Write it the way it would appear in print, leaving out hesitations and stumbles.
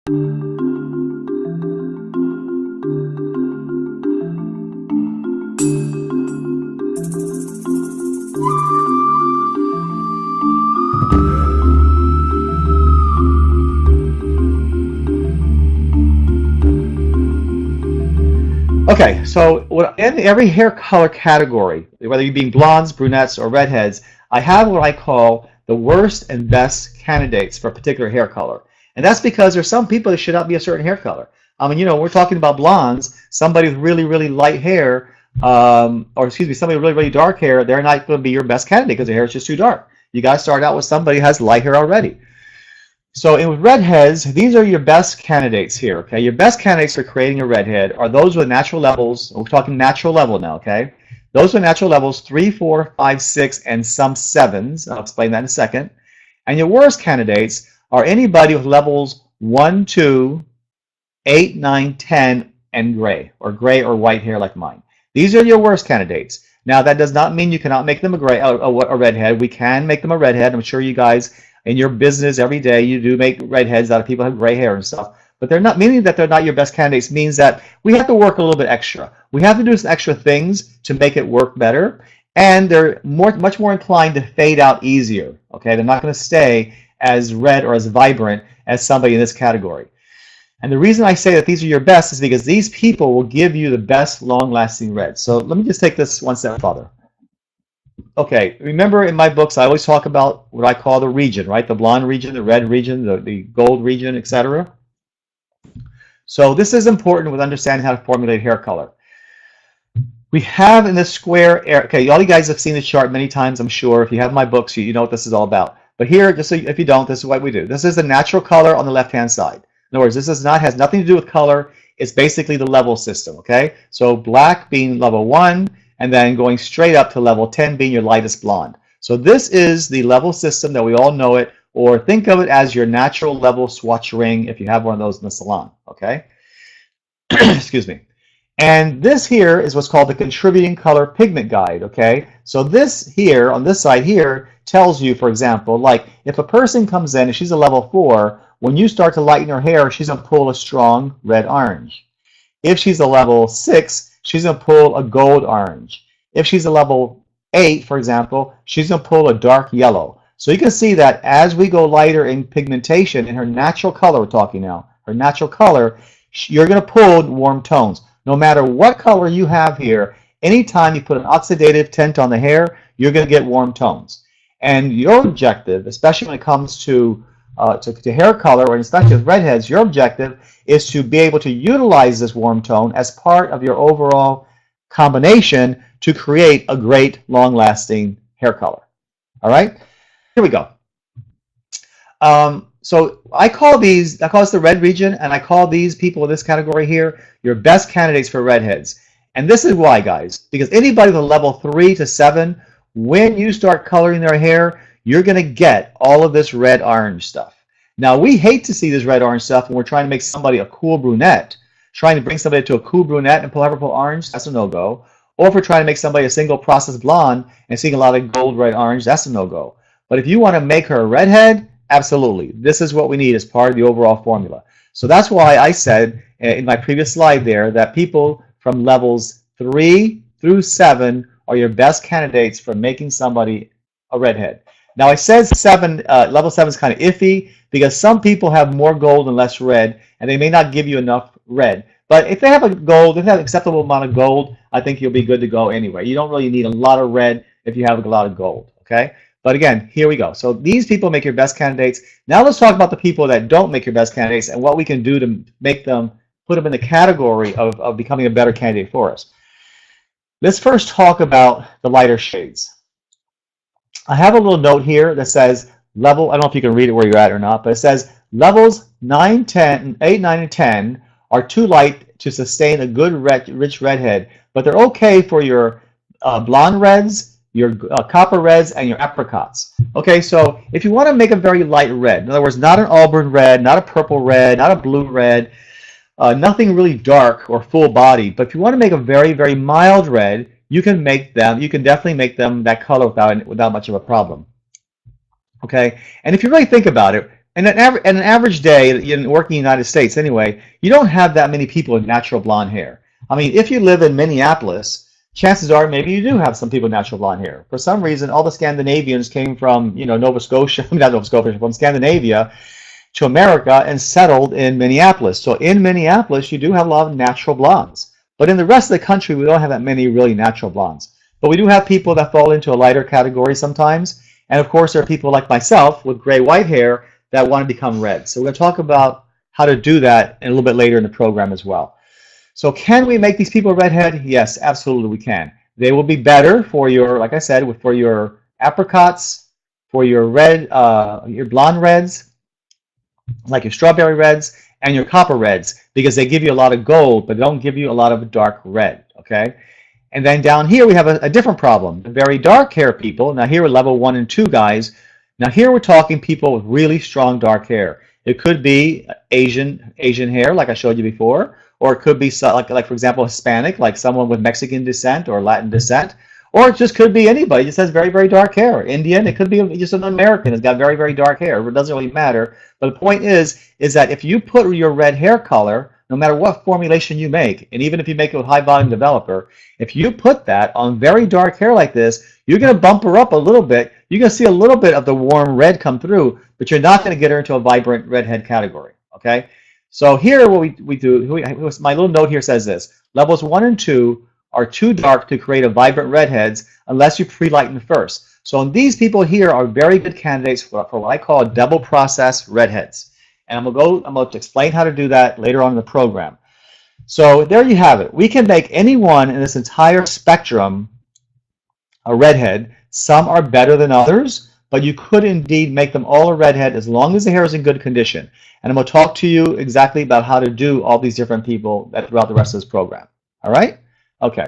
Okay, so in every hair color category, whether you be blondes, brunettes, or redheads, I have what I call the worst and best candidates for a particular hair color. And that's because there's some people that should not be a certain hair color. I mean, we're talking about blondes, somebody with really, really light hair, or excuse me, somebody with really, really dark hair, they're not going to be your best candidate because their hair is just too dark. You got to start out with somebody who has light hair already. So with redheads, these are your best candidates here, okay? Your best candidates for creating a redhead are those with natural levels. We're talking natural level now, okay? Those with natural levels 3, 4, 5, 6, and some 7s. I'll explain that in a second. And your worst candidates are anybody with levels 1, 2, 8, 9, 10, and gray or white hair like mine. These are your worst candidates. Now, that does not mean you cannot make them a redhead. We can make them a redhead. I'm sure you guys in your business every day, you do make redheads out of people who have gray hair and stuff. But they're not, meaning that they're not your best candidates means that we have to work a little bit extra. We have to do some extra things to make it work better. And they're much more inclined to fade out easier. Okay, they're not going to stay as red or as vibrant as somebody in this category. And the reason I say that these are your best is because these people will give you the best long-lasting red. So let me just take this one step further. Okay, remember in my books I always talk about what I call the region, right? The blonde region, the red region, the gold region, etc. So this is important with understanding how to formulate hair color. We have in this square area, okay, all you guys have seen this chart many times, I'm sure. If you have my books, you know what this is all about. But here, just so if you don't, this is what we do. This is the natural color on the left-hand side. In other words, this has nothing to do with color. It's basically the level system, okay? So black being level 1, and then going straight up to level 10 being your lightest blonde. So this is the level system that we all know it, or think of it as your natural level swatch ring if you have one of those in the salon, okay? Excuse me. And this here is what's called the Contributing Color Pigment Guide, okay? So this here, on this side here, tells you, for example, like if a person comes in and she's a level 4, when you start to lighten her hair, she's going to pull a strong red-orange. If she's a level 6, she's going to pull a gold orange. If she's a level 8, for example, she's going to pull a dark yellow. So you can see that as we go lighter in pigmentation, in her natural color, we're talking now, her natural color, you're going to pull warm tones. No matter what color you have here, anytime you put an oxidative tint on the hair, you're going to get warm tones. And your objective, especially when it comes to hair color, or especially with redheads, your objective is to be able to utilize this warm tone as part of your overall combination to create a great long-lasting hair color. All right, here we go. So I call this the red region, and I call these people in this category here your best candidates for redheads. And this is why, guys, because anybody with a level 3 to 7, when you start coloring their hair, you're going to get all of this red-orange stuff. Now, we hate to see this red-orange stuff when we're trying to make somebody a cool brunette. Trying to bring somebody to a cool brunette and pull purple orange, that's a no-go. Or if we're trying to make somebody a single process blonde and seeing a lot of gold, red, orange, that's a no-go. But if you want to make her a redhead, absolutely. This is what we need as part of the overall formula. So that's why I said in my previous slide there that people from levels 3 through 7 are your best candidates for making somebody a redhead. Now, I said level 7 is kind of iffy because some people have more gold and less red, and they may not give you enough red. But if they have if they have an acceptable amount of gold, I think you'll be good to go anyway. You don't really need a lot of red if you have a lot of gold, okay? But again, here we go. So these people make your best candidates. Now let's talk about the people that don't make your best candidates and what we can do to make them, put them in the category of becoming a better candidate for us. Let's first talk about the lighter shades. I have a little note here that says level, I don't know if you can read it where you're at or not, but it says levels 8, 9, and 10 are too light to sustain a good rich redhead, but they're okay for your blonde reds, your copper reds, and your apricots. Okay, so if you want to make a very light red, in other words, not an auburn red, not a purple red, not a blue red, nothing really dark or full body, but if you want to make a very, very mild red, you can definitely make them that color without much of a problem. Okay, and if you really think about it, And an average day in working in the United States anyway, you don't have that many people with natural blonde hair. I mean, if you live in Minneapolis, chances are maybe you do have some people with natural blonde hair. For some reason, all the Scandinavians came from, Nova Scotia, not Nova Scotia, from Scandinavia to America and settled in Minneapolis. So in Minneapolis, you do have a lot of natural blondes. But in the rest of the country, we don't have that many really natural blondes. But we do have people that fall into a lighter category sometimes. And of course, there are people like myself with gray-white hair that want to become red. So we're going to talk about how to do that a little bit later in the program as well. So can we make these people redhead? Yes, absolutely we can. They will be better for your, like I said, for your apricots, for your your blonde reds, like your strawberry reds, and your copper reds, because they give you a lot of gold, but they don't give you a lot of dark red, okay? And then down here we have a different problem. The very dark hair people, now here are level 1 and 2 guys. Now here we're talking people with really strong dark hair. It could be Asian hair, like I showed you before, or it could be like for example Hispanic, like someone with Mexican descent or Latin descent, or it just could be anybody just has very, very dark hair. Indian, it could be just an American that's got very, very dark hair. It doesn't really matter. But the point is that if you put your red hair color, no matter what formulation you make, and even if you make it with high volume developer, if you put that on very dark hair like this, you're going to bump her up a little bit. You're going to see a little bit of the warm red come through, but you're not going to get her into a vibrant redhead category, okay? So here what we do, my little note here says this: levels 1 and 2 are too dark to create a vibrant redheads unless you pre-lighten first. So these people here are very good candidates for what I call double process redheads. And I'm going to explain how to do that later on in the program. So there you have it. We can make anyone in this entire spectrum a redhead. Some are better than others, but you could indeed make them all a redhead as long as the hair is in good condition. And I'm going to talk to you exactly about how to do all these different people throughout the rest of this program. All right? Okay.